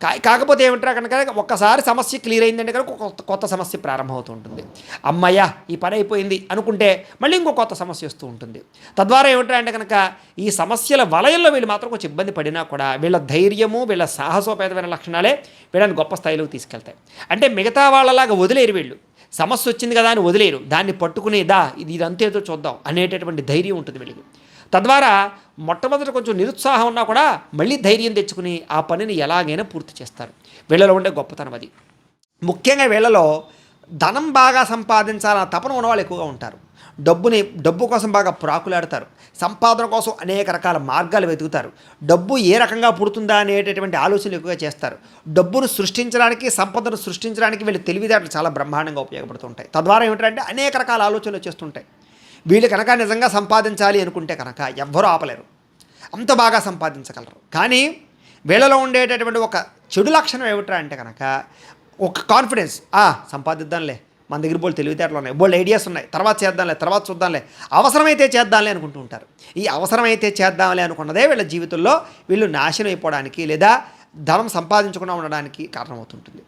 కాకపోతే ఏమిట్రా కనుక ఒక్కసారి సమస్య క్లియర్ అయిందంటే కనుక కొత్త సమస్య ప్రారంభమవుతూ ఉంటుంది. అమ్మయ్య ఈ పని అయిపోయింది అనుకుంటే మళ్ళీ ఇంకో కొత్త సమస్య వస్తూ ఉంటుంది. తద్వారా ఏమిట్రా అంటే కనుక ఈ సమస్యల వలయంలో వీళ్ళు మాత్రం కొంచెం ఇబ్బంది పడినా కూడా వీళ్ళ ధైర్యము, వీళ్ళ సాహసోపేతమైన లక్షణాలే వీళ్ళని గొప్ప స్థాయిలోకి తీసుకెళ్తాయి. అంటే మిగతా వాళ్ళలాగా వదిలేరు వీళ్ళు. సమస్య వచ్చింది కదా అని వదిలేరు, దాన్ని పట్టుకుని ఇదంతేదో చూద్దాం అనేటటువంటి ధైర్యం ఉంటుంది వీళ్ళకి. తద్వారా మొట్టమొదట కొంచెం నిరుత్సాహం ఉన్నా కూడా మళ్ళీ ధైర్యం తెచ్చుకుని ఆ పనిని ఎలాగైనా పూర్తి చేస్తారు. వీళ్ళలో ఉండే గొప్పతనం అది. ముఖ్యంగా వీళ్ళలో ధనం బాగా సంపాదించాలన్న తపన ఉన్నవాళ్ళు ఎక్కువగా ఉంటారు. డబ్బు కోసం బాగా ప్రాకులాడతారు. సంపాదన కోసం అనేక రకాల మార్గాలు వెతుకుతారు. డబ్బు ఏ రకంగా పుడుతుందా అనేటటువంటి ఆలోచనలు ఎక్కువగా చేస్తారు. డబ్బును సృష్టించడానికి, సంపదను సృష్టించడానికి వీళ్ళ తెలివితేటలు చాలా బ్రహ్మాండంగా ఉపయోగపడుతుంటాయి. తద్వారా ఏమిటంటే అనేక రకాల ఆలోచనలు చేస్తుంటాయి. వీళ్ళు కనుక నిజంగా సంపాదించాలి అనుకుంటే కనుక ఎవ్వరూ ఆపలేరు, అంత బాగా సంపాదించగలరు. కానీ వీళ్ళలో ఉండేటటువంటి ఒక చెడు లక్షణం ఏమిట్రా అంటే కనుక ఒక కాన్ఫిడెన్స్. సంపాదిద్దాంలే, మన దగ్గర బోల్డ్ తెలివితేటలు ఉన్నాయి, బోల్డ్ ఐడియాస్ ఉన్నాయి, తర్వాత చేద్దాంలే, తర్వాత చూద్దాంలే, అవసరమైతే చేద్దాంలే అనుకుంటూ ఉంటారు. ఈ అవసరమైతే చేద్దాంలే అనుకున్నదే వీళ్ళ జీవితంలో వీళ్ళు నాశనం అయిపోవడానికి లేదా ధనం సంపాదించకుండా ఉండడానికి కారణమవుతుంటుంది.